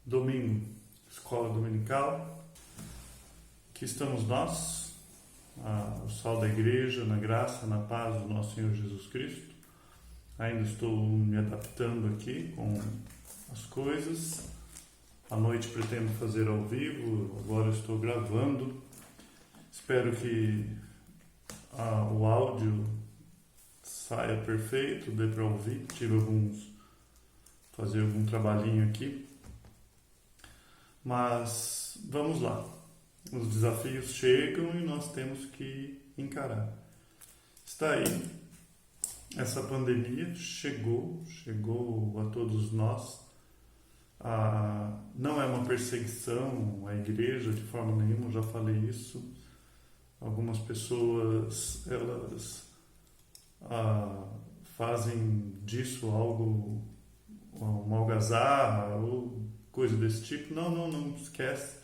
Domingo, escola dominical. Aqui estamos nós, o sal da igreja, na graça, na paz do nosso Senhor Jesus Cristo. Ainda estou me adaptando aqui com as coisas. À noite pretendo fazer ao vivo, agora estou gravando. Espero que o áudio saia perfeito, dê para ouvir. Fazer algum trabalhinho aqui. Mas vamos lá. Os desafios chegam e nós temos que encarar. Está aí. Essa pandemia chegou a todos nós. Não é uma perseguição à igreja de forma nenhuma, já falei isso. Algumas pessoas, elas fazem disso algo, uma algazarra ou coisa desse tipo. Não esquece.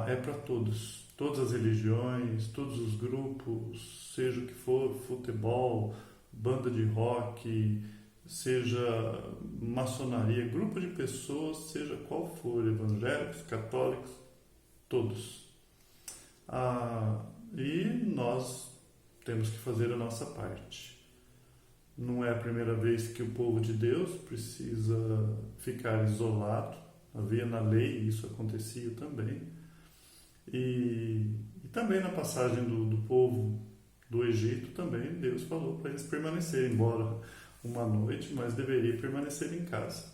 É para todos. Todas as religiões, todos os grupos, seja o que for, futebol, banda de rock, seja maçonaria, grupo de pessoas, seja qual for, evangélicos, católicos, todos. E nós temos que fazer a nossa parte. Não é a primeira vez que o povo de Deus precisa ficar isolado. Havia na lei, isso acontecia também. E também na passagem do povo do Egito, também Deus falou para eles permanecerem, embora uma noite, mas deveria permanecer em casa.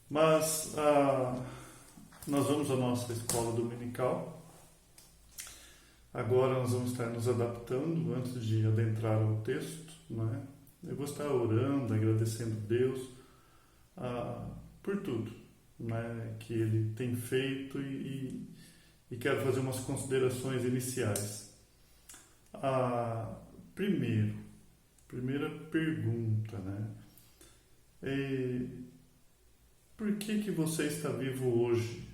Mas nós vamos à nossa escola dominical. Agora nós vamos estar nos adaptando antes de adentrar ao texto, não é? Eu vou estar orando, agradecendo a Deus por tudo, né, que Ele tem feito e quero fazer umas considerações iniciais. Primeira pergunta, né? Por que você está vivo hoje?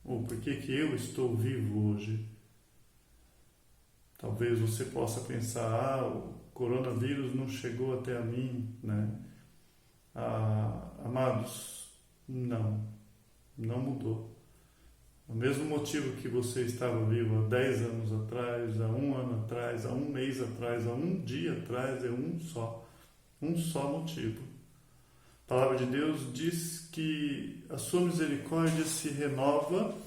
Ou por que eu estou vivo hoje? Talvez você possa pensar, o coronavírus não chegou até a mim, né? Amados, não mudou. O mesmo motivo que você estava vivo há 10 anos atrás, há 1 ano atrás, há 1 mês atrás, há 1 dia atrás, é um só motivo. A palavra de Deus diz que a sua misericórdia se renova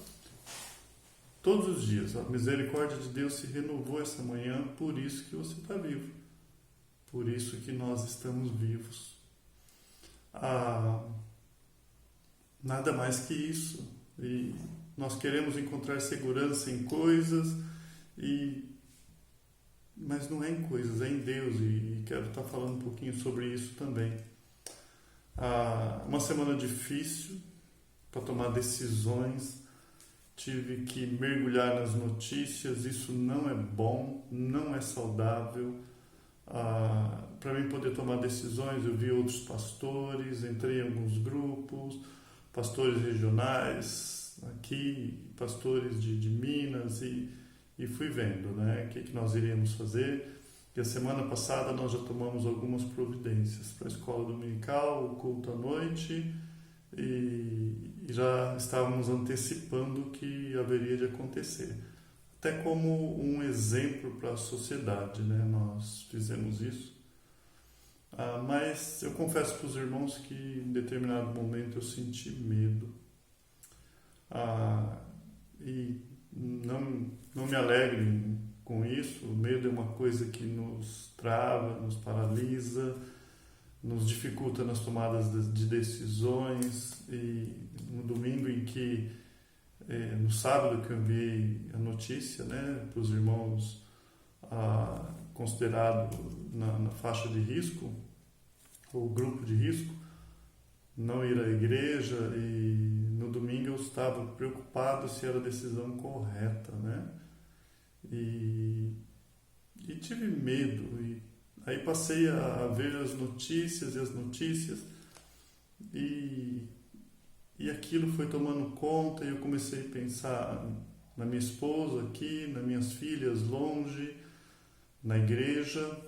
todos os dias. A misericórdia de Deus se renovou essa manhã, por isso que você está vivo. Por isso que nós estamos vivos. Nada mais que isso. E nós queremos encontrar segurança em coisas, mas não é em coisas, é em Deus. E quero estar falando um pouquinho sobre isso também. Uma semana difícil para tomar decisões. Tive que mergulhar nas notícias. Isso não é bom, não é saudável. Para mim poder tomar decisões, eu vi outros pastores, entrei em alguns grupos, pastores regionais aqui, pastores de Minas, e fui vendo, né, o que nós iríamos fazer. E a semana passada nós já tomamos algumas providências para a escola dominical, o culto à noite, e já estávamos antecipando o que haveria de acontecer. Até como um exemplo para a sociedade, né, nós fizemos isso. Mas eu confesso para os irmãos que em determinado momento eu senti medo. E não me alegrem com isso. O medo é uma coisa que nos trava, nos paralisa, nos dificulta nas tomadas de decisões. E no domingo no sábado que eu enviei a notícia, né, para os irmãos considerado na faixa de risco, ou grupo de risco, não ir à igreja, e no domingo eu estava preocupado se era a decisão correta, né? E tive medo, e aí passei a ver as notícias, e aquilo foi tomando conta, e eu comecei a pensar na minha esposa aqui, nas minhas filhas longe, na igreja,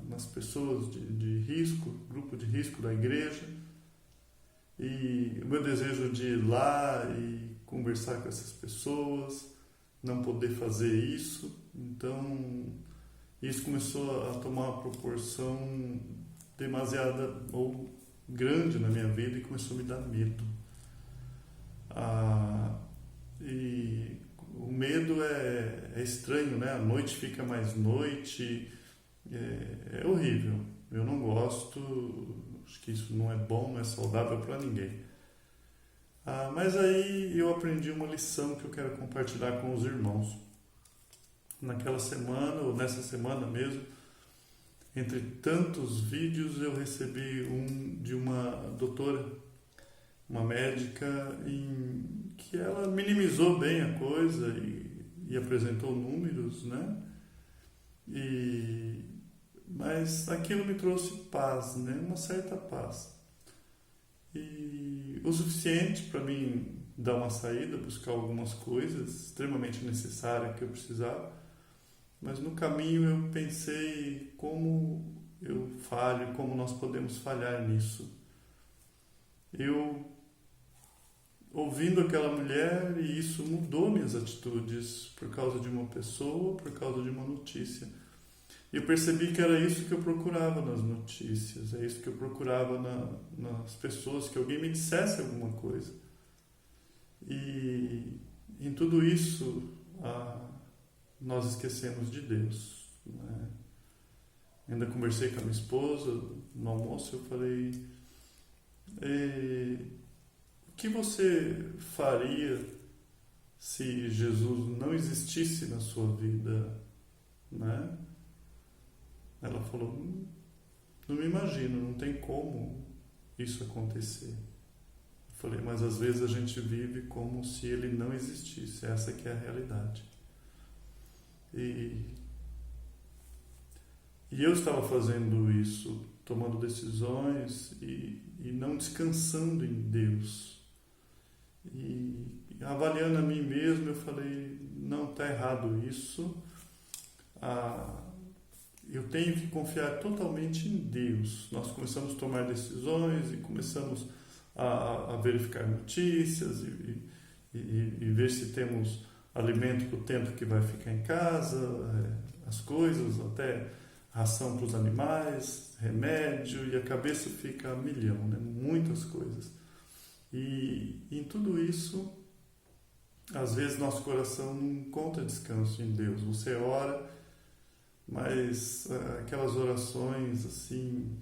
nas pessoas de risco, grupo de risco da igreja. e o meu desejo de ir lá e conversar com essas pessoas, não poder fazer isso. Então, isso começou a tomar uma proporção demasiada ou grande na minha vida e começou a me dar medo. E o medo é estranho, né? A noite fica mais noite, é horrível. Eu não gosto, acho que isso não é bom, não é saudável para ninguém. Mas aí eu aprendi uma lição que eu quero compartilhar com os irmãos. Naquela semana, ou nessa semana mesmo, entre tantos vídeos, eu recebi um de uma doutora, uma médica, que ela minimizou bem a coisa e apresentou números, né? Mas aquilo me trouxe paz, né? Uma certa paz. E o suficiente para mim dar uma saída, buscar algumas coisas extremamente necessárias que eu precisava. Mas no caminho eu pensei como eu falho, como nós podemos falhar nisso. Eu, ouvindo aquela mulher, e isso mudou minhas atitudes por causa de uma pessoa, por causa de uma notícia. E eu percebi que era isso que eu procurava nas notícias, é isso que eu procurava nas pessoas, que alguém me dissesse alguma coisa. E em tudo isso, nós esquecemos de Deus, né? Ainda conversei com a minha esposa no almoço, eu falei, o que você faria se Jesus não existisse na sua vida, né? Ela falou, não me imagino, não tem como isso acontecer. Eu falei, mas às vezes a gente vive como se ele não existisse, essa que é a realidade. E eu estava fazendo isso, tomando decisões e não descansando em Deus. E avaliando a mim mesmo, eu falei, não, está errado isso. Eu tenho que confiar totalmente em Deus. Nós começamos a tomar decisões e começamos a verificar notícias e ver se temos alimento para o tempo que vai ficar em casa, as coisas, até ração para os animais, remédio, e a cabeça fica a milhão, né? Muitas coisas. E em tudo isso, às vezes nosso coração não encontra descanso em Deus. Você ora, mas aquelas orações assim,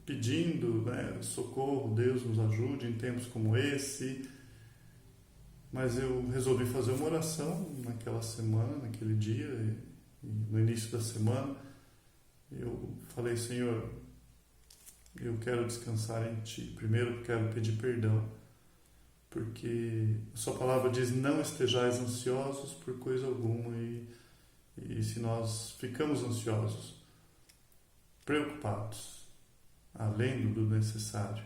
pedindo, né, socorro, Deus nos ajude em tempos como esse. Mas eu resolvi fazer uma oração naquela semana, naquele dia, e no início da semana eu falei, Senhor, eu quero descansar em Ti. Primeiro eu quero pedir perdão, porque a Sua palavra diz, não estejais ansiosos por coisa alguma, e se nós ficamos ansiosos, preocupados, além do necessário,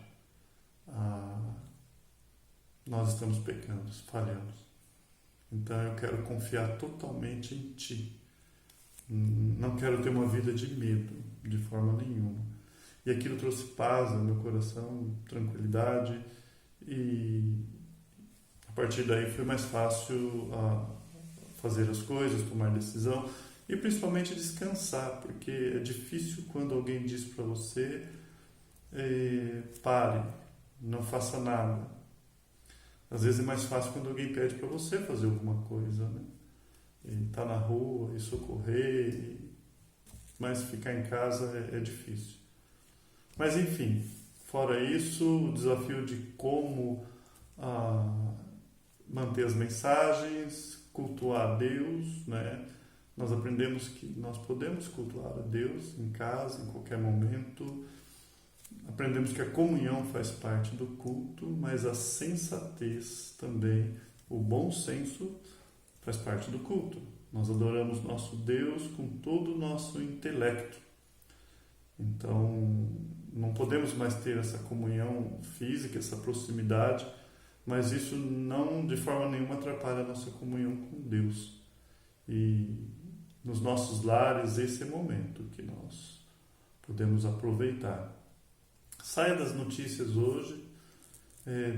nós estamos pecando, falhamos. Então eu quero confiar totalmente em Ti. Não quero ter uma vida de medo, de forma nenhuma. E aquilo trouxe paz ao meu coração, tranquilidade, e a partir daí foi mais fácil fazer as coisas, tomar decisão e principalmente descansar, porque é difícil quando alguém diz para você, pare, não faça nada. Às vezes é mais fácil quando alguém pede para você fazer alguma coisa, né? E tá na rua e socorrer, mas ficar em casa é difícil. Mas enfim, fora isso, o desafio de como manter as mensagens, cultuar a Deus, né? Nós aprendemos que nós podemos cultuar a Deus em casa, em qualquer momento. Aprendemos que a comunhão faz parte do culto, mas a sensatez também, o bom senso, faz parte do culto. Nós adoramos nosso Deus com todo o nosso intelecto. Então, não podemos mais ter essa comunhão física, essa proximidade, mas isso não de forma nenhuma atrapalha a nossa comunhão com Deus. E nos nossos lares, esse é o momento que nós podemos aproveitar. Saia das notícias hoje,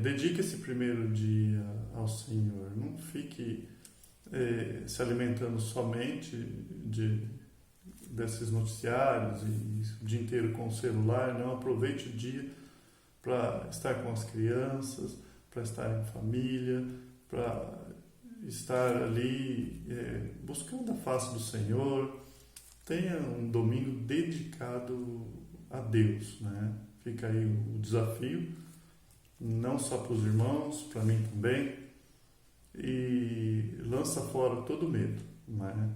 dedique esse primeiro dia ao Senhor. Não fique se alimentando somente desses noticiários e o dia inteiro com o celular. Não, aproveite o dia para estar com as crianças, para estar em família, para estar ali buscando a face do Senhor. Tenha um domingo dedicado a Deus, né? Fica aí o desafio, não só para os irmãos, para mim também, e lança fora todo medo, né?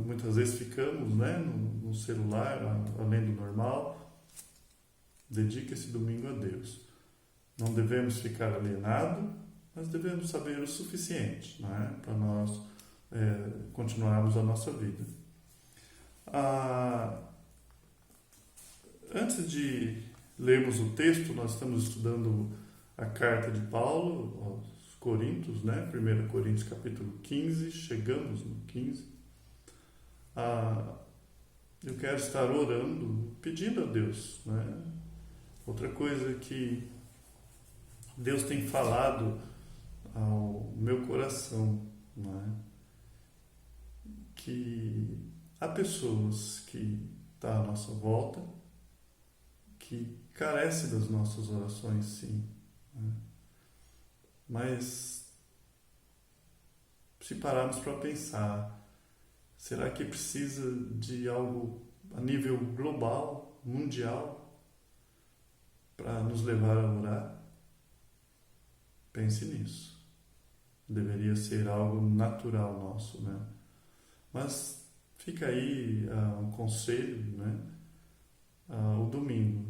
Muitas vezes ficamos, né, no celular, além do normal. Dedique esse domingo a Deus. Não devemos ficar alienados, mas devemos saber o suficiente, né, para nós continuarmos a nossa vida. Antes de lermos o texto, nós estamos estudando a carta de Paulo aos Coríntios, né? 1 Coríntios capítulo 15, chegamos no 15. Eu quero estar orando, pedindo a Deus, né? Outra coisa que Deus tem falado ao meu coração, né? Que há pessoas que estão à nossa volta que carecem das nossas orações, sim, né? Mas se pararmos para pensar, será que precisa de algo a nível global, mundial, para nos levar a orar? Pense nisso. Deveria ser algo natural nosso, né? Mas fica aí um conselho, né? O domingo,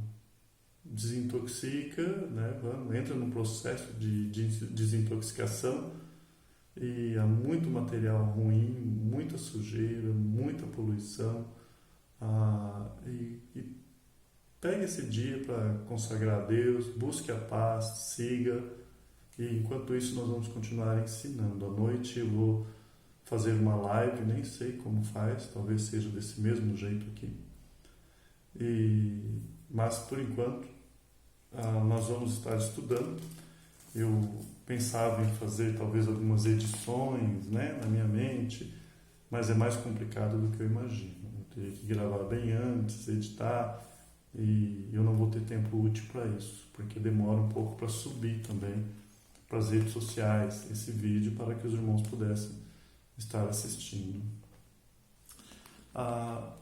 desintoxica, né? Entra num processo de desintoxicação, e há muito material ruim, muita sujeira, muita poluição, e pegue esse dia para consagrar a Deus, busque a paz, siga, e enquanto isso nós vamos continuar ensinando. À noite eu vou fazer uma live, nem sei como faz, talvez seja desse mesmo jeito aqui. Mas por enquanto nós vamos estar estudando. Eu pensava em fazer talvez algumas edições, né, na minha mente, mas é mais complicado do que eu imagino. Eu teria que gravar bem antes, editar, e eu não vou ter tempo útil para isso, porque demora um pouco para subir também para as redes sociais esse vídeo, para que os irmãos pudessem estar assistindo.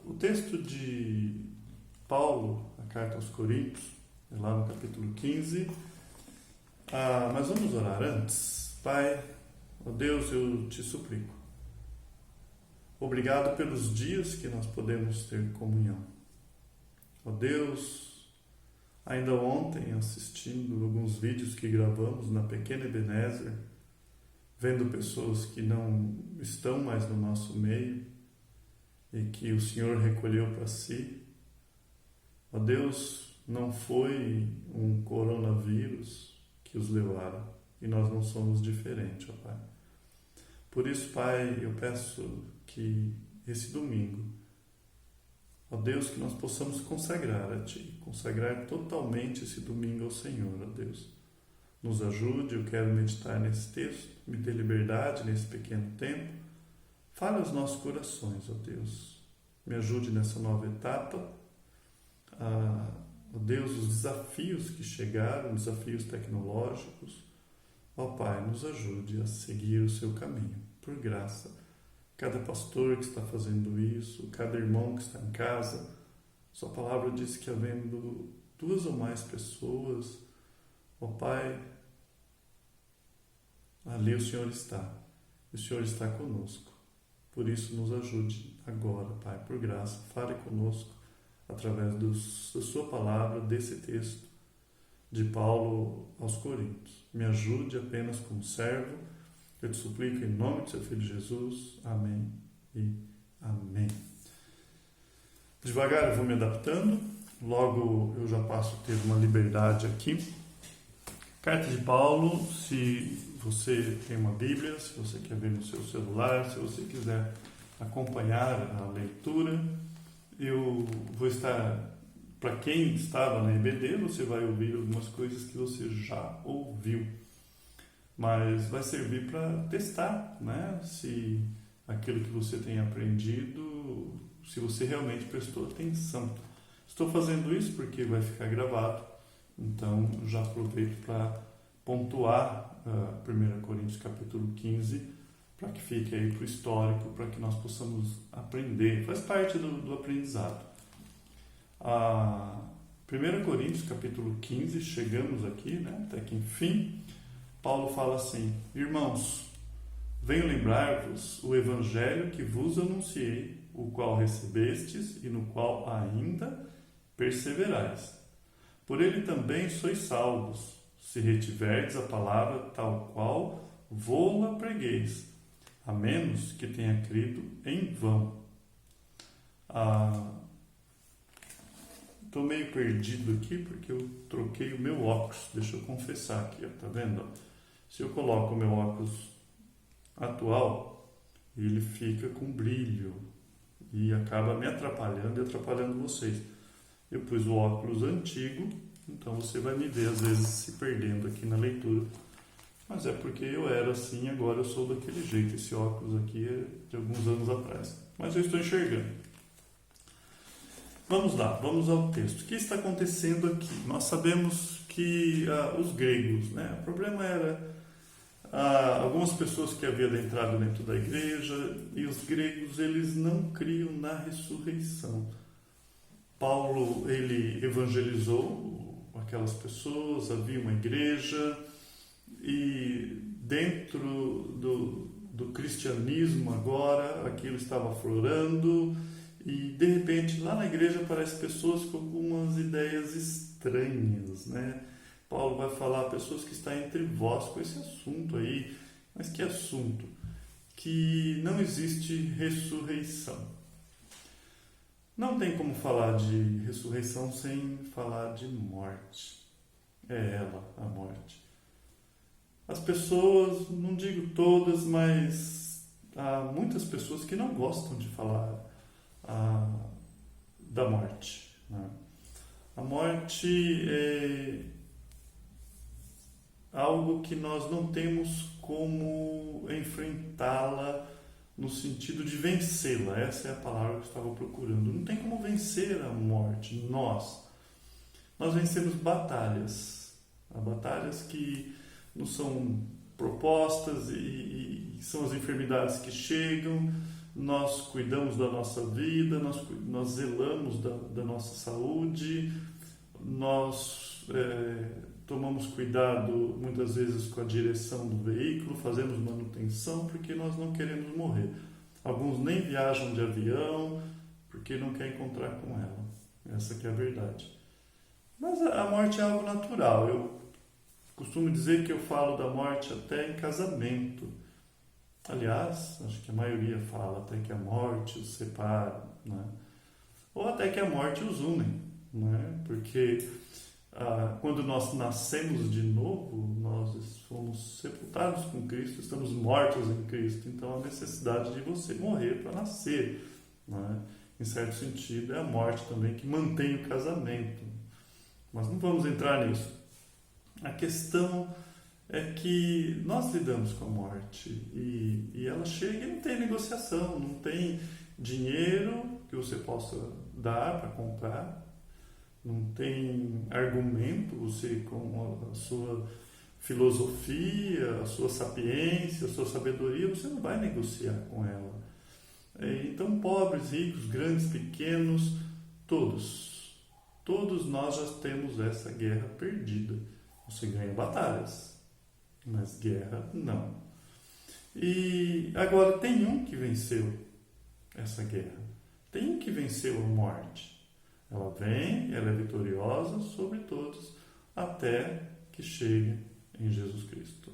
O texto de Paulo, a carta aos Coríntios, é lá no capítulo 15. Mas vamos orar antes. Pai, ó Deus, eu te suplico. Obrigado pelos dias que nós podemos ter comunhão. Ó Deus, ainda ontem, assistindo alguns vídeos que gravamos na pequena Ebenezer, vendo pessoas que não estão mais no nosso meio e que o Senhor recolheu para si. Ó Deus, não foi um coronavírus que os levaram, e nós não somos diferentes, ó Pai. Por isso, Pai, eu peço que esse domingo, ó Deus, que nós possamos consagrar a Ti, consagrar totalmente esse domingo ao Senhor, ó Deus. Nos ajude, eu quero meditar nesse texto, me dê liberdade nesse pequeno tempo. Fale aos nossos corações, ó Deus. Me ajude nessa nova etapa. Ó Deus, os desafios que chegaram, desafios tecnológicos, ó Pai, nos ajude a seguir o Seu caminho, por graça. Cada pastor que está fazendo isso, cada irmão que está em casa, Sua palavra diz que havendo 2 ou mais pessoas, ó Pai, ali o Senhor está, e o Senhor está conosco. Por isso nos ajude agora, Pai, por graça, fale conosco, através da Sua palavra, desse texto de Paulo aos Coríntios. Me ajude apenas como servo, eu te suplico em nome de Seu Filho Jesus. Amém e amém. Devagar eu vou me adaptando, logo eu já passo a ter uma liberdade aqui. Carta de Paulo, se você tem uma Bíblia, se você quer ver no seu celular, se você quiser acompanhar a leitura, eu vou estar... Para quem estava na EBD, você vai ouvir algumas coisas que você já ouviu. Mas vai servir para testar, né? Se aquilo que você tem aprendido, se você realmente prestou atenção. Estou fazendo isso porque vai ficar gravado, então já aproveito para pontuar 1 Coríntios capítulo 15, para que fique aí para o histórico, para que nós possamos aprender. Faz parte do aprendizado. 1 Coríntios capítulo 15, chegamos aqui, né? Até que enfim, Paulo fala assim: irmãos, venho lembrar-vos o evangelho que vos anunciei, o qual recebestes e no qual ainda perseverais. Por ele também sois salvos, se retiverdes a palavra tal qual vô-la pregueis, a menos que tenha crido em vão. Estou meio perdido aqui porque eu troquei o meu óculos. Deixa eu confessar aqui, ó, tá vendo? Se eu coloco o meu óculos atual, ele fica com brilho e acaba me atrapalhando e atrapalhando vocês. Eu pus o óculos antigo, então você vai me ver às vezes se perdendo aqui na leitura. Mas é porque eu era assim, agora eu sou daquele jeito. Esse óculos aqui é de alguns anos atrás. Mas eu estou enxergando. Vamos lá, vamos ao texto. O que está acontecendo aqui? Nós sabemos que os gregos, né? O problema era algumas pessoas que haviam entrado dentro da igreja, e os gregos, eles não criam na ressurreição. Paulo, ele evangelizou aquelas pessoas, havia uma igreja, e dentro do cristianismo agora, aquilo estava aflorando, e de repente lá na igreja aparecem pessoas com algumas ideias estranhas, né? Paulo vai falar, pessoas que estão entre vós com esse assunto aí. Mas que assunto? Que não existe ressurreição. Não tem como falar de ressurreição sem falar de morte. É ela, a morte. As pessoas, não digo todas, mas há muitas pessoas que não gostam de falar da morte, né? A morte é algo que nós não temos como enfrentá-la no sentido de vencê-la. Essa é a palavra que eu estava procurando. Não tem como vencer a morte. Nós vencemos batalhas. Há batalhas que nos são propostas e são as enfermidades que chegam. Nós cuidamos da nossa vida, nós zelamos da nossa saúde, nós tomamos cuidado muitas vezes com a direção do veículo, fazemos manutenção porque nós não queremos morrer. Alguns nem viajam de avião porque não querem encontrar com ela. Essa que é a verdade. Mas a morte é algo natural. Eu costumo dizer que eu falo da morte até em casamento. Aliás, acho que a maioria fala até que a morte os separa, né? Ou até que a morte os une, né? Porque quando nós nascemos de novo, nós fomos sepultados com Cristo, estamos mortos em Cristo. Então, a necessidade de você morrer para nascer, né? Em certo sentido, é a morte também que mantém o casamento. Mas não vamos entrar nisso. A questão é que nós lidamos com a morte e ela chega e não tem negociação, não tem dinheiro que você possa dar para comprar, não tem argumento, você com a sua filosofia, a sua sapiência, a sua sabedoria, você não vai negociar com ela. Então, pobres, ricos, grandes, pequenos, todos nós já temos essa guerra perdida. Você ganha batalhas, mas guerra não. E agora tem um que venceu essa guerra. Tem um que venceu a morte. Ela vem, ela é vitoriosa sobre todos, até que chegue em Jesus Cristo.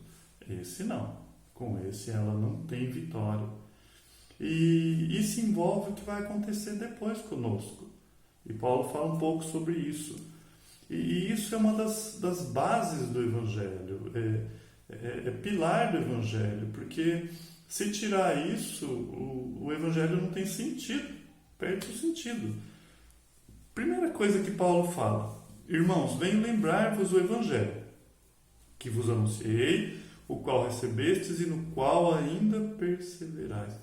Esse não. Com esse ela não tem vitória. E isso envolve o que vai acontecer depois conosco. E Paulo fala um pouco sobre isso. E isso é uma das bases do Evangelho. É pilar do Evangelho, porque se tirar isso, o Evangelho não tem sentido, perde o sentido. Primeira coisa que Paulo fala: irmãos, venho lembrar-vos o Evangelho, que vos anunciei, o qual recebestes e no qual ainda perseverais.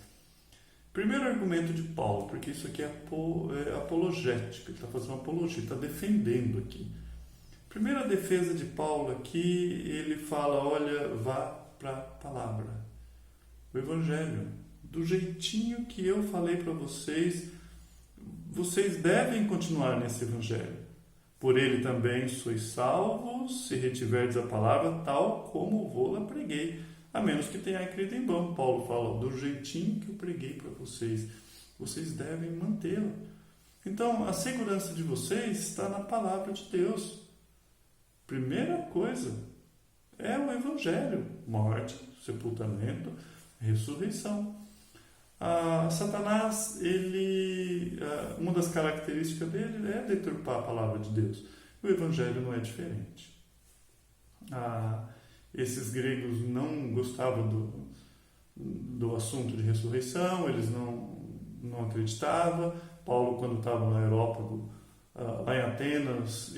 Primeiro argumento de Paulo, porque isso aqui é apologético, ele está fazendo uma apologia, está defendendo aqui. Primeira defesa de Paulo aqui, ele fala: olha, vá para a palavra, o Evangelho, do jeitinho que eu falei para vocês, vocês devem continuar nesse Evangelho. Por ele também sois salvos, se retiverdes a palavra, tal como vou-la preguei, a menos que tenha crido em vão. Paulo fala: do jeitinho que eu preguei para vocês, vocês devem mantê-la. Então, a segurança de vocês está na palavra de Deus. Primeira coisa é o Evangelho: morte, sepultamento, ressurreição. Satanás, uma das características dele é deturpar a palavra de Deus. O Evangelho não é diferente. Esses gregos não gostavam do assunto de ressurreição, eles não acreditavam. Paulo, quando estava no Areópago, lá em Atenas,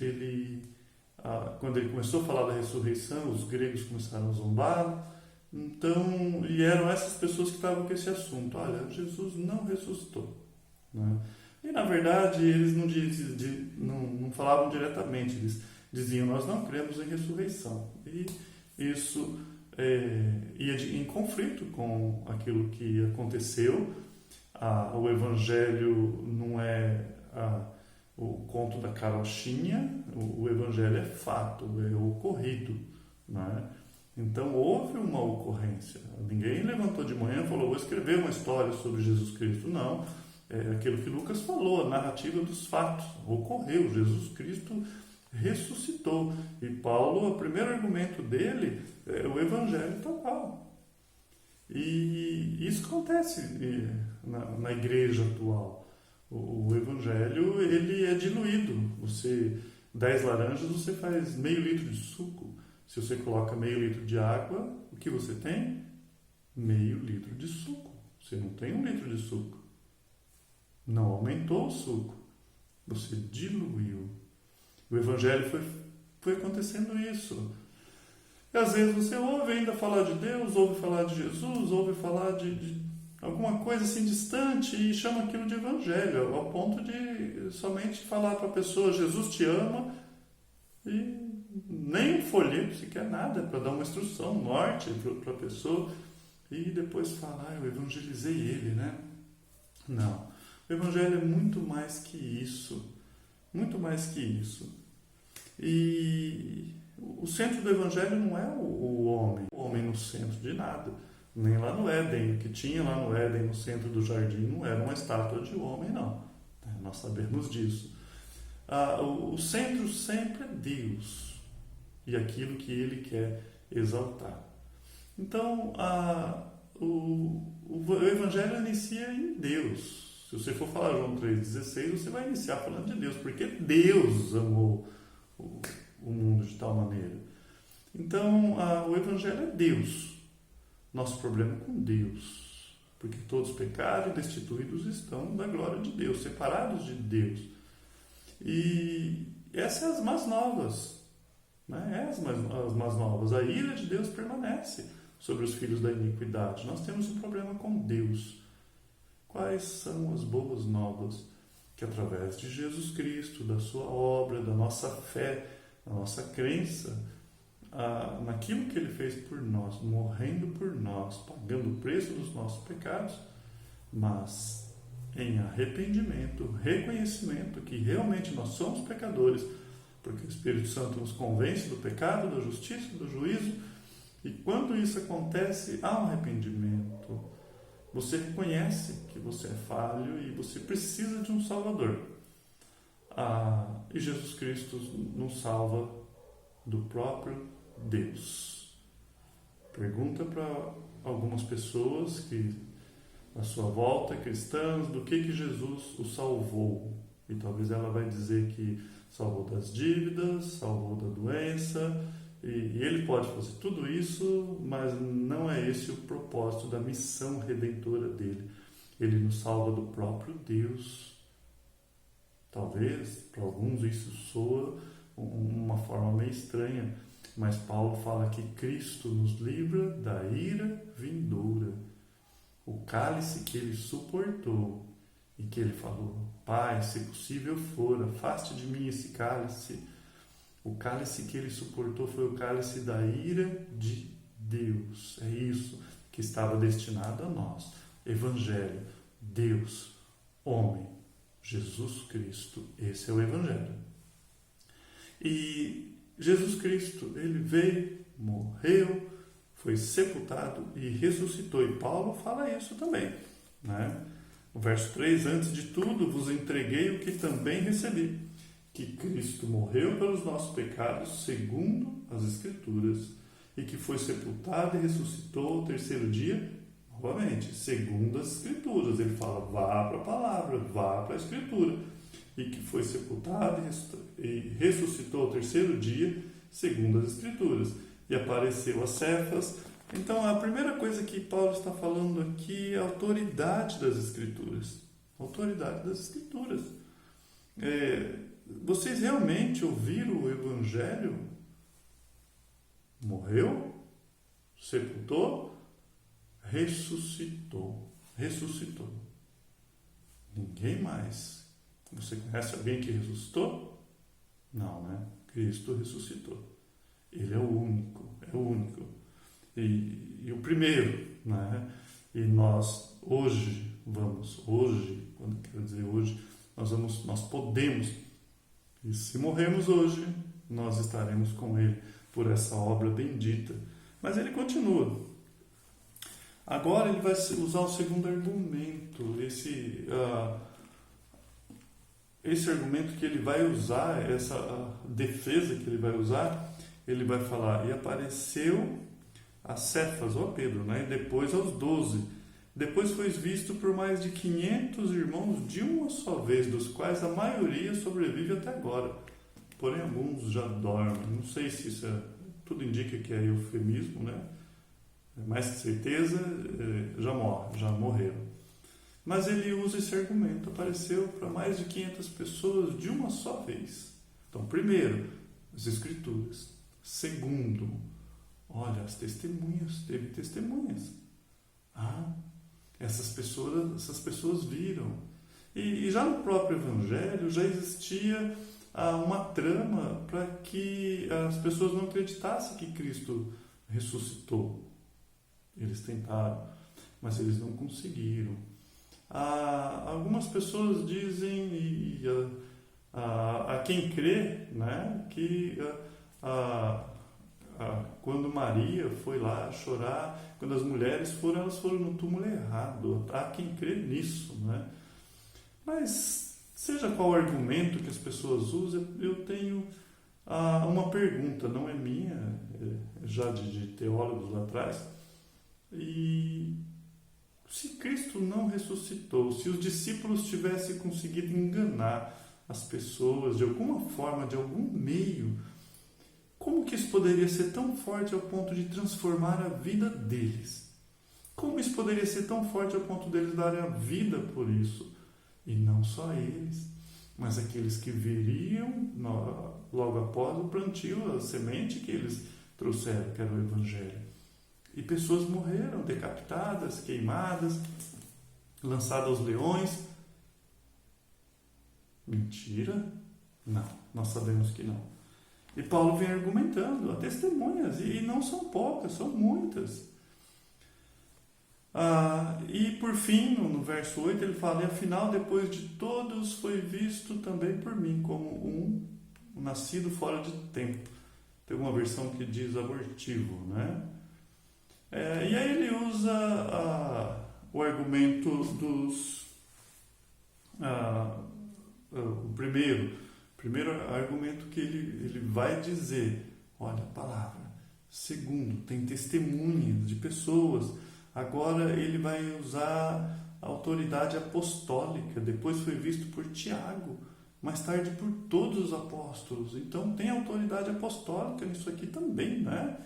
quando ele começou a falar da ressurreição, os gregos começaram a zombar. Então, e eram essas pessoas que estavam com esse assunto: olha, Jesus não ressuscitou, né? E na verdade eles não falavam diretamente, eles diziam: nós não cremos em ressurreição. E isso ia em conflito com aquilo que aconteceu. O Evangelho não é o conto da carochinha, o Evangelho é fato, é ocorrido, né? Então houve uma ocorrência. Ninguém levantou de manhã e falou: vou escrever uma história sobre Jesus Cristo. Não, é aquilo que Lucas falou, a narrativa dos fatos. Ocorreu, Jesus Cristo ressuscitou. E Paulo, o primeiro argumento dele é o Evangelho total. E isso acontece na igreja atual. O Evangelho, ele é diluído. 10 laranjas, você faz meio litro de suco. Se você coloca meio litro de água, o que você tem? Meio litro de suco. Você não tem 1 litro de suco. Não aumentou o suco. Você diluiu. O Evangelho foi acontecendo isso. E às vezes você ouve ainda falar de Deus, ouve falar de Jesus, ouve falar de alguma coisa assim distante e chama aquilo de Evangelho, ao ponto de somente falar para a pessoa: Jesus te ama, e nem um folheto sequer nada para dar uma instrução, norte para a pessoa, e depois falar: eu evangelizei ele, né? Não. O Evangelho é muito mais que isso. Muito mais que isso. E o centro do Evangelho não é o homem no centro de nada. Nem lá no Éden. O que tinha lá no Éden, no centro do jardim, não era uma estátua de homem, não. Nós sabemos disso. O centro sempre é Deus e aquilo que Ele quer exaltar. Então, o Evangelho inicia em Deus. Se você for falar João 3,16, você vai iniciar falando de Deus, porque Deus amou o mundo de tal maneira. Então, o Evangelho é Deus. Nosso problema é com Deus, porque todos pecaram e destituídos estão da glória de Deus, separados de Deus. E essas são as más novas, né? As más novas. A ira de Deus permanece sobre os filhos da iniquidade. Nós temos um problema com Deus. Quais são as boas novas? Que através de Jesus Cristo, da sua obra, da nossa fé, da nossa crença, naquilo que Ele fez por nós, morrendo por nós, pagando o preço dos nossos pecados, mas em arrependimento, reconhecimento que realmente nós somos pecadores, porque o Espírito Santo nos convence do pecado, da justiça, do juízo, e quando isso acontece, há um arrependimento. Você reconhece que você é falho e você precisa de um Salvador. E Jesus Cristo nos salva do próprio Deus. Pergunta para algumas pessoas que à sua volta, cristãs, do que Jesus o salvou. E talvez ela vai dizer que salvou das dívidas, salvou da doença, e Ele pode fazer tudo isso, mas não é esse o propósito da missão redentora dele. Ele nos salva do próprio Deus. Talvez, para alguns, isso soa uma forma meio estranha, mas Paulo fala que Cristo nos livra da ira vindoura. O cálice que ele suportou e que ele falou: Pai, se possível for, afaste de mim esse cálice. O cálice que ele suportou foi o cálice da ira de Deus. É isso que estava destinado a nós. Evangelho, Deus, homem, Jesus Cristo. Esse é o Evangelho. E Jesus Cristo, ele veio, morreu, foi sepultado e ressuscitou. E Paulo fala isso também, né? O verso 3, antes de tudo vos entreguei o que também recebi, que Cristo morreu pelos nossos pecados, segundo as Escrituras, e que foi sepultado e ressuscitou ao terceiro dia, novamente, segundo as Escrituras. Ele fala, vá para a palavra, vá para a Escritura. E que foi sepultado e ressuscitou ao terceiro dia, segundo as Escrituras. E apareceu a Cefas. Então, a primeira coisa que Paulo está falando aqui é a autoridade das Escrituras. Autoridade das Escrituras. Vocês realmente ouviram o Evangelho? Morreu, sepultou, ressuscitou. Ressuscitou. Ninguém mais. Você conhece alguém que ressuscitou? Não, né? Cristo ressuscitou. Ele é o único, é o único. E o primeiro, né? E nós hoje, quando quero dizer hoje, nós podemos, e se morrermos hoje, nós estaremos com Ele por essa obra bendita. Mas ele continua. Agora ele vai usar o segundo argumento, esse argumento que ele vai usar, essa defesa que ele vai usar, ele vai falar, e apareceu a Cefas, ou a Pedro, né? E depois aos 12. Depois foi visto por mais de 500 irmãos de uma só vez, dos quais a maioria sobrevive até agora. Porém, alguns já dormem. Não sei se isso tudo indica que é eufemismo, né? Mais que certeza, já morreram. Mas ele usa esse argumento, apareceu para mais de 500 pessoas de uma só vez. Então, primeiro, as Escrituras. Segundo, olha, as testemunhas, teve testemunhas. Essas pessoas viram. E já no próprio Evangelho já existia uma trama para que as pessoas não acreditassem que Cristo ressuscitou. Eles tentaram, mas eles não conseguiram. Algumas pessoas dizem, a quem crê, né, que quando Maria foi lá chorar, quando as mulheres foram, elas foram no túmulo errado. Há quem crê nisso, né? Mas, seja qual o argumento que as pessoas usam, eu tenho uma pergunta, não é minha, já de teólogos lá atrás. E se Cristo não ressuscitou, se os discípulos tivessem conseguido enganar as pessoas de alguma forma, de algum meio, como que isso poderia ser tão forte ao ponto de transformar a vida deles? Como isso poderia ser tão forte ao ponto deles darem a vida por isso? E não só eles, mas aqueles que viriam logo após o plantio, a semente que eles trouxeram, que era o Evangelho. E pessoas morreram, decapitadas, queimadas, lançadas aos leões. Mentira? Não, nós sabemos que não. E Paulo vem argumentando, há testemunhas, e não são poucas, são muitas. E por fim, no verso 8, ele fala, e afinal, depois de todos, foi visto também por mim, como um nascido fora de tempo. Tem uma versão que diz abortivo, né? E aí ele usa o argumento o primeiro argumento que ele vai dizer, olha a palavra. Segundo, tem testemunhas de pessoas. Agora ele vai usar a autoridade apostólica. Depois foi visto por Tiago, mais tarde por todos os apóstolos. Então tem autoridade apostólica nisso aqui também, né?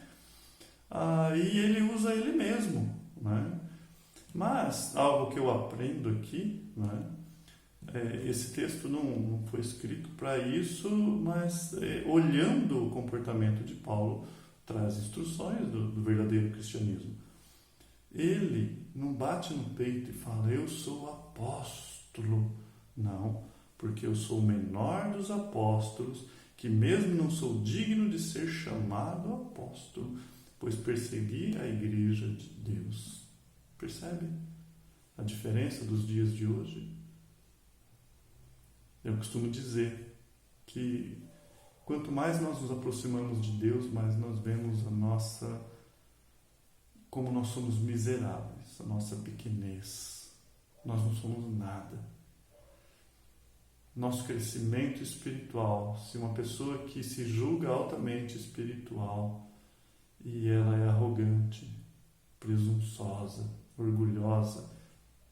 E ele usa ele mesmo, né? Mas algo que eu aprendo aqui, né, Esse texto não foi escrito para isso, mas olhando o comportamento de Paulo, traz instruções do verdadeiro cristianismo. Ele não bate no peito e fala, eu sou apóstolo. Não, porque eu sou o menor dos apóstolos, que mesmo não sou digno de ser chamado apóstolo, pois persegui a igreja de Deus. Percebe a diferença dos dias de hoje? Eu costumo dizer que quanto mais nós nos aproximamos de Deus, mais nós vemos como nós somos miseráveis, a nossa pequenez. Nós não somos nada. Nosso crescimento espiritual, se uma pessoa que se julga altamente espiritual e ela é arrogante, presunçosa, orgulhosa,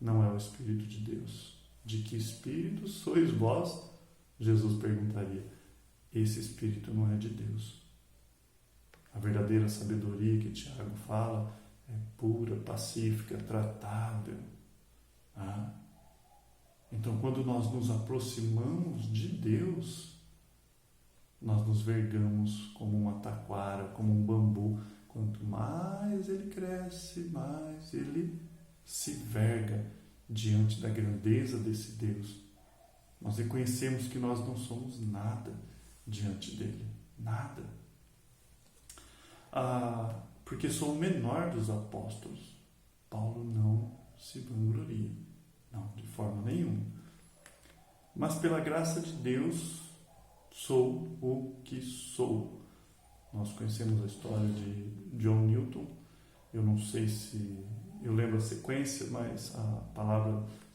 não é o Espírito de Deus. De que espírito sois vós? Jesus perguntaria. Esse espírito não é de Deus. A verdadeira sabedoria que Tiago fala é pura, pacífica, tratável. Então, quando nós nos aproximamos de Deus, nós nos vergamos como uma taquara, como um bambu. Quanto mais ele cresce, mais ele se verga diante da grandeza desse Deus. Nós reconhecemos que nós não somos nada diante dele. Nada. Porque sou o menor dos apóstolos. Paulo não se vangloria. Não, de forma nenhuma. Mas pela graça de Deus, sou o que sou. Nós conhecemos a história de John Newton. Eu não sei se eu lembro a sequência, mas as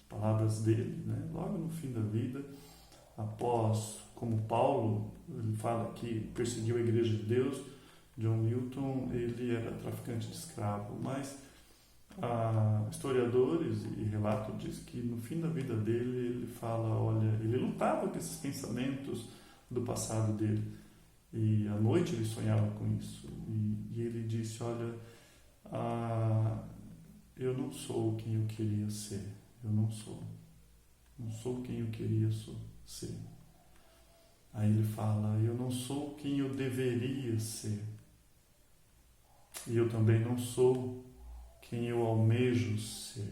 palavras dele, né? Logo no fim da vida, após, como Paulo, ele fala que perseguiu a igreja de Deus, John Newton, ele era traficante de escravo, mas historiadores e relato diz que no fim da vida dele, ele fala, olha, ele lutava com esses pensamentos do passado dele, e à noite ele sonhava com isso, e ele disse, olha, eu não sou quem eu queria ser, eu não sou quem eu queria ser. Aí ele fala, eu não sou quem eu deveria ser, e eu também não sou quem eu almejo ser.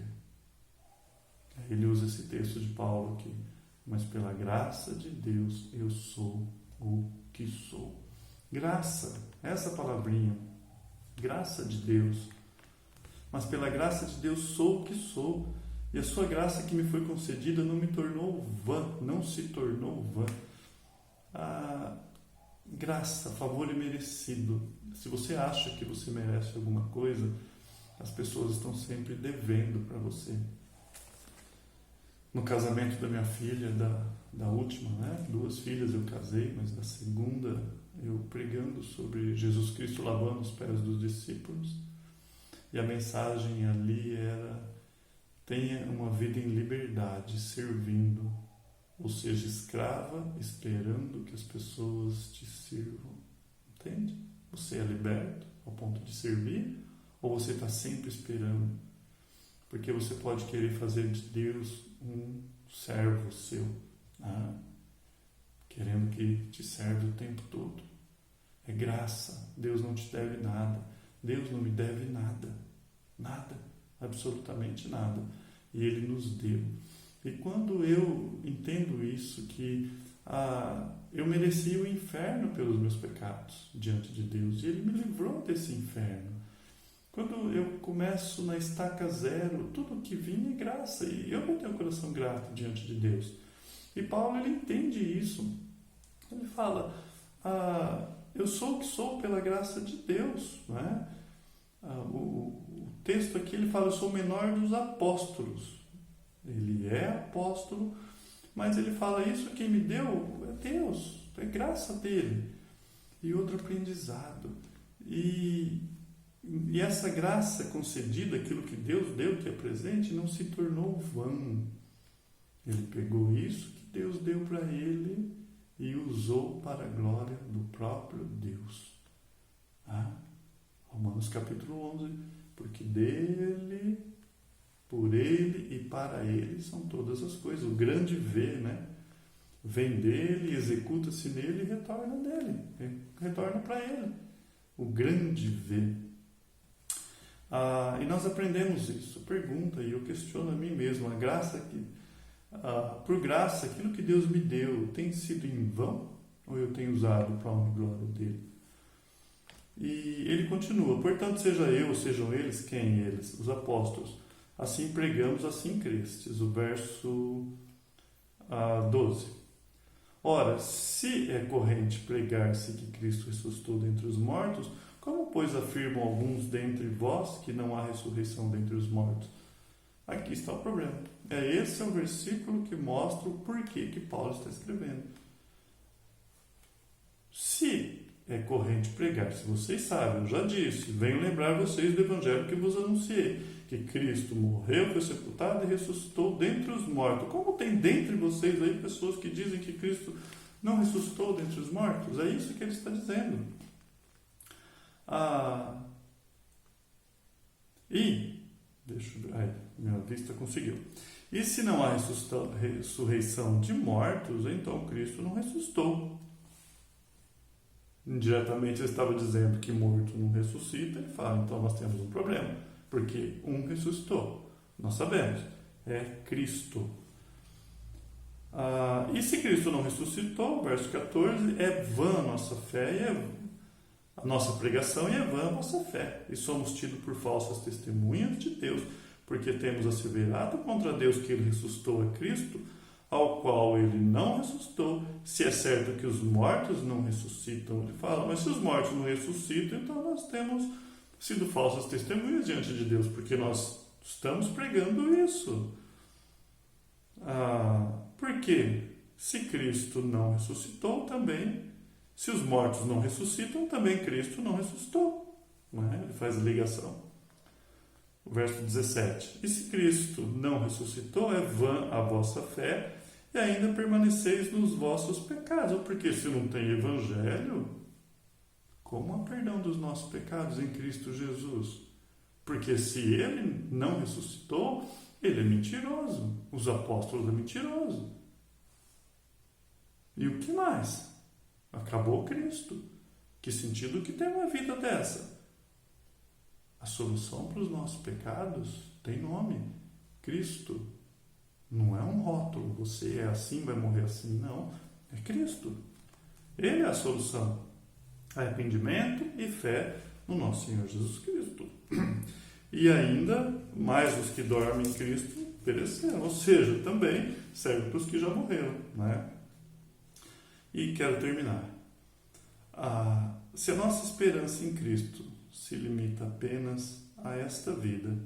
Aí ele usa esse texto de Paulo aqui, mas pela graça de Deus eu sou o que sou. Graça, essa palavrinha, graça de Deus. Mas pela graça de Deus sou o que sou, e a sua graça que me foi concedida não me tornou vã, não se tornou vã. Graça, favor imerecido. Se você acha que você merece alguma coisa, as pessoas estão sempre devendo para você. No casamento da minha filha, da última, né? 2 filhas eu casei, mas da segunda eu pregando sobre Jesus Cristo lavando os pés dos discípulos. E a mensagem ali era: tenha uma vida em liberdade, servindo, ou seja, escrava, esperando que as pessoas te sirvam. Entende? Você é liberto ao ponto de servir, ou você está sempre esperando? Porque você pode querer fazer de Deus um servo seu, querendo que te serve o tempo todo. É graça. Deus não te deve nada. Deus não me deve nada. Nada. Absolutamente nada. E Ele nos deu. E quando eu entendo isso, que eu merecia o inferno pelos meus pecados diante de Deus, e Ele me livrou desse inferno. Quando eu começo na estaca zero, tudo que vinha é graça, e eu não tenho um coração grato diante de Deus. E Paulo, ele entende isso. Ele fala, eu sou o que sou pela graça de Deus. Não é? O texto aqui, ele fala, eu sou o menor dos apóstolos. Ele é apóstolo, mas ele fala, isso quem me deu é Deus, é graça dele. E outro aprendizado. E essa graça concedida, aquilo que Deus deu, que é presente, não se tornou vã. Ele pegou isso que Deus deu para ele e usou para a glória do próprio Deus. Romanos capítulo 11, porque dele, Por Ele e para Ele são todas as coisas. O grande V, né? Vem dele, executa-se nele e retorna dele. Retorna para Ele. O grande V. E nós aprendemos isso. Pergunta e eu questiono a mim mesmo. Por graça, aquilo que Deus me deu tem sido em vão? Ou eu tenho usado para a honra e glória dele? E ele continua: portanto, seja eu, sejam eles, quem eles? Os apóstolos. Assim pregamos, assim crestes. O verso 12. Ora, se é corrente pregar-se que Cristo ressuscitou dentre os mortos, como, pois, afirmam alguns dentre vós que não há ressurreição dentre os mortos? Aqui está o problema. Esse é o versículo que mostra o porquê que Paulo está escrevendo. Se é corrente pregar, se vocês sabem, eu já disse, venho lembrar vocês do evangelho que vos anunciei, que Cristo morreu, foi sepultado e ressuscitou dentre os mortos. Como tem dentre vocês aí pessoas que dizem que Cristo não ressuscitou dentre os mortos? É isso que ele está dizendo. Minha vista conseguiu. E se não há ressurreição de mortos, então Cristo não ressuscitou. Indiretamente ele estava dizendo que morto não ressuscita. Ele fala, então nós temos um problema, porque um ressuscitou. Nós sabemos, é Cristo. E se Cristo não ressuscitou, verso 14, é vã a nossa fé, a nossa pregação, e é vã a nossa fé. E somos tidos por falsas testemunhas de Deus, porque temos asseverado contra Deus que ele ressuscitou a Cristo, ao qual ele não ressuscitou. Se é certo que os mortos não ressuscitam, ele fala, mas se os mortos não ressuscitam, então nós temos sido falsas testemunhas diante de Deus, porque nós estamos pregando isso. Porque se Cristo não ressuscitou também, se os mortos não ressuscitam, também Cristo não ressuscitou. Não é? Ele faz a ligação. O verso 17. E se Cristo não ressuscitou, é vã a vossa fé, e ainda permaneceis nos vossos pecados. Porque se não tem evangelho, como há perdão dos nossos pecados em Cristo Jesus? Porque se ele não ressuscitou, ele é mentiroso. Os apóstolos é mentiroso. E o que mais? Acabou Cristo. Que sentido que tem uma vida dessa? A solução para os nossos pecados tem nome: Cristo. Não é um rótulo, você é assim, vai morrer assim. Não, é Cristo. Ele é a solução. Arrependimento e fé no nosso Senhor Jesus Cristo. E ainda, mais os que dormem em Cristo pereceram. Ou seja, também serve para os que já morreram. Né? E quero terminar. Se a nossa esperança em Cristo se limita apenas a esta vida,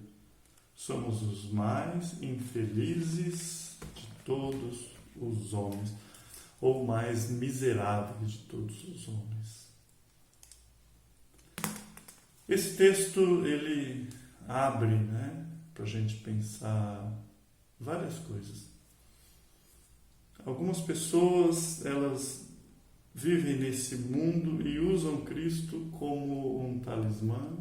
somos os mais infelizes de todos os homens, ou mais miseráveis de todos os homens. Esse texto, ele abre, né, para a gente pensar várias coisas. Algumas pessoas, elas vivem nesse mundo e usam Cristo como um talismã.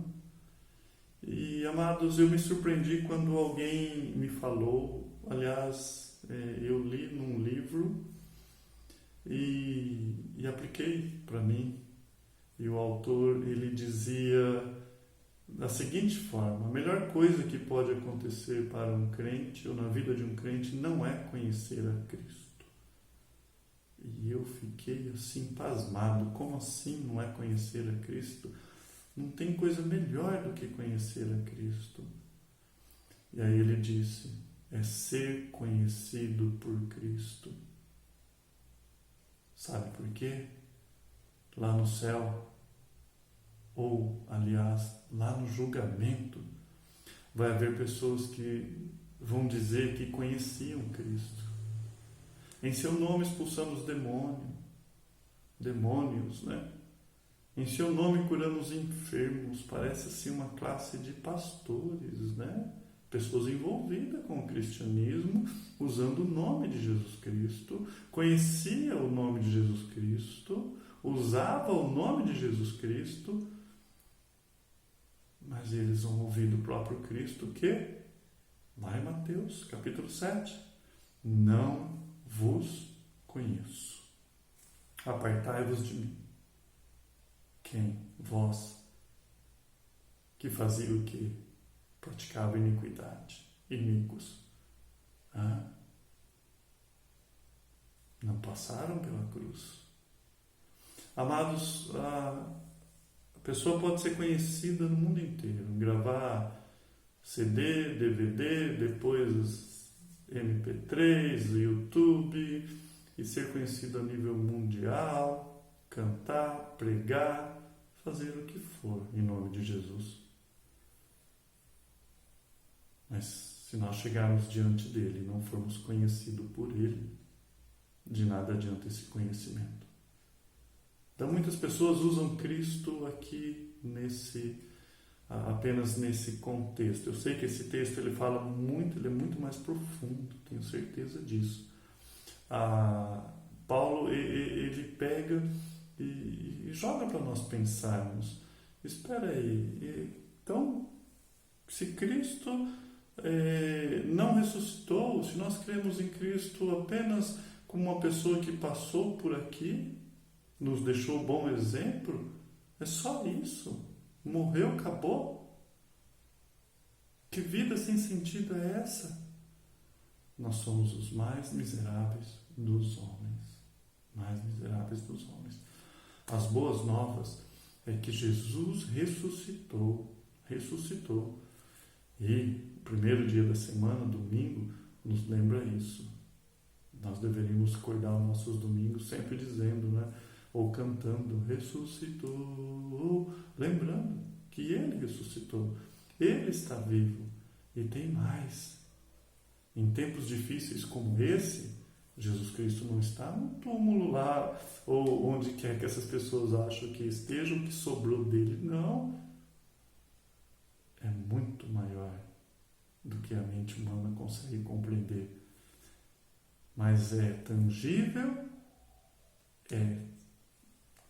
E, amados, eu me surpreendi quando alguém me falou, aliás, eu li num livro e apliquei para mim. E o autor, ele dizia da seguinte forma: a melhor coisa que pode acontecer para um crente, ou na vida de um crente, não é conhecer a Cristo. E eu fiquei assim, pasmado. Como assim não é conhecer a Cristo? Não tem coisa melhor do que conhecer a Cristo. E aí ele disse, é ser conhecido por Cristo. Sabe por quê? Lá no céu, ou, aliás, lá no julgamento, vai haver pessoas que vão dizer que conheciam Cristo. Em seu nome expulsamos demônios, né? Em seu nome curamos enfermos. Parece assim uma classe de pastores, né? Pessoas envolvidas com o cristianismo, usando o nome de Jesus Cristo, conhecia o nome de Jesus Cristo, usava o nome de Jesus Cristo, mas eles vão ouvir do próprio Cristo que Lá em Mateus, capítulo 7. Não vos conheço. Apartai-vos de mim. Quem? Vós, que fazia o quê? Praticava iniquidade, inimigos. Não passaram pela cruz. Amados, a pessoa pode ser conhecida no mundo inteiro, gravar CD, DVD, depois MP3, YouTube, e ser conhecido a nível mundial, cantar, pregar, fazer o que for em nome de Jesus. Mas se nós chegarmos diante dele e não formos conhecidos por ele, de nada adianta esse conhecimento. Então muitas pessoas usam Cristo aqui apenas nesse contexto. Eu sei que esse texto ele fala muito, ele é muito mais profundo, tenho certeza disso. Paulo ele pega e joga para nós pensarmos. Espera aí, então se Cristo não ressuscitou, se nós cremos em Cristo apenas como uma pessoa que passou por aqui, nos deixou bom exemplo, é só isso? Morreu, acabou? Que vida sem sentido é essa? Nós somos os mais miseráveis dos homens. Mais miseráveis dos homens. As boas novas é que Jesus ressuscitou. E o primeiro dia da semana, domingo, nos lembra isso. Nós deveríamos acordar os nossos domingos sempre dizendo, né? Ou cantando, ressuscitou, lembrando que Ele ressuscitou, Ele está vivo e tem mais. Em tempos difíceis como esse, Jesus Cristo não está no túmulo lá, ou onde quer que essas pessoas acham que estejam, o que sobrou dele. Não, é muito maior do que a mente humana consegue compreender. Mas é tangível, é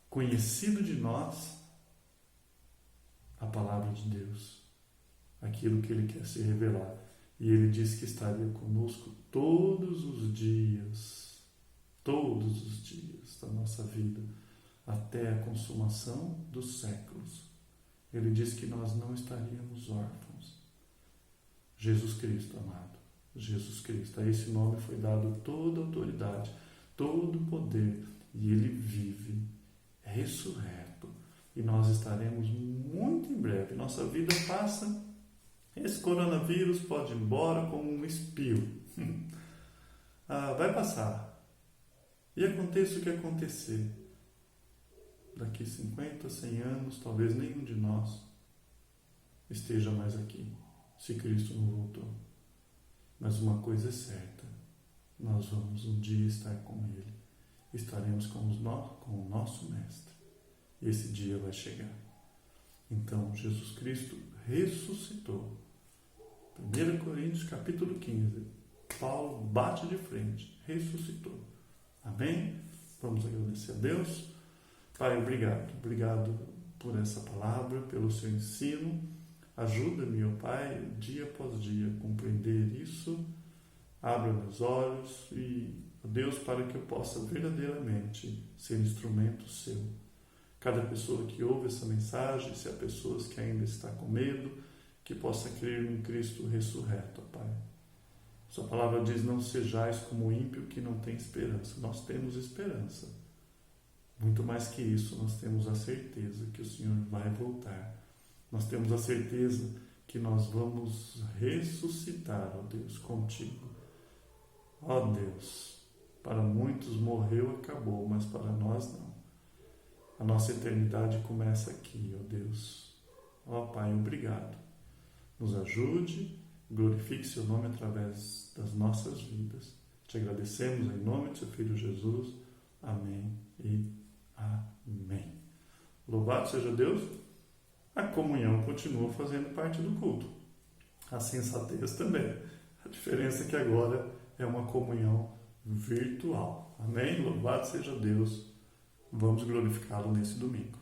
conhecido de nós a palavra de Deus, aquilo que Ele quer se revelar. E Ele disse que estaria conosco todos os dias da nossa vida, até a consumação dos séculos. Ele disse que nós não estaríamos órfãos. Jesus Cristo, amado, Jesus Cristo, a esse nome foi dado toda a autoridade, todo o poder, e Ele vive, ressurreto, e nós estaremos muito em breve. Nossa vida passa, esse coronavírus pode ir embora como um espio. Vai passar. E aconteça o que acontecer. Daqui 50, 100 anos, talvez nenhum de nós esteja mais aqui, se Cristo não voltou. Mas uma coisa é certa, nós vamos um dia estar com Ele. Estaremos com o nosso Mestre. E esse dia vai chegar. Então, Jesus Cristo ressuscitou. 1 Coríntios capítulo 15. Paulo bate de frente. Ressuscitou. Amém? Vamos agradecer a Deus. Pai, obrigado. Obrigado por essa palavra, pelo seu ensino. Ajuda-me, ó Pai, dia após dia, a compreender isso. Abra meus olhos e, ó Deus, para que eu possa verdadeiramente ser instrumento seu. Cada pessoa que ouve essa mensagem, se há pessoas que ainda estão com medo, que possa crer em Cristo ressurreto, ó Pai. Sua palavra diz, não sejais como o ímpio que não tem esperança. Nós temos esperança. Muito mais que isso, nós temos a certeza que o Senhor vai voltar. Nós temos a certeza que nós vamos ressuscitar, ó Deus, contigo. Ó Deus, para muitos morreu, acabou, mas para nós não. A nossa eternidade começa aqui, ó Deus. Ó Pai, obrigado. Nos ajude, glorifique seu nome através das nossas vidas. Te agradecemos em nome de seu Filho Jesus. Amém e amém. Louvado seja Deus. A comunhão continua fazendo parte do culto. A sensatez também. A diferença é que agora é uma comunhão virtual. Amém? Louvado seja Deus. Vamos glorificá-lo nesse domingo.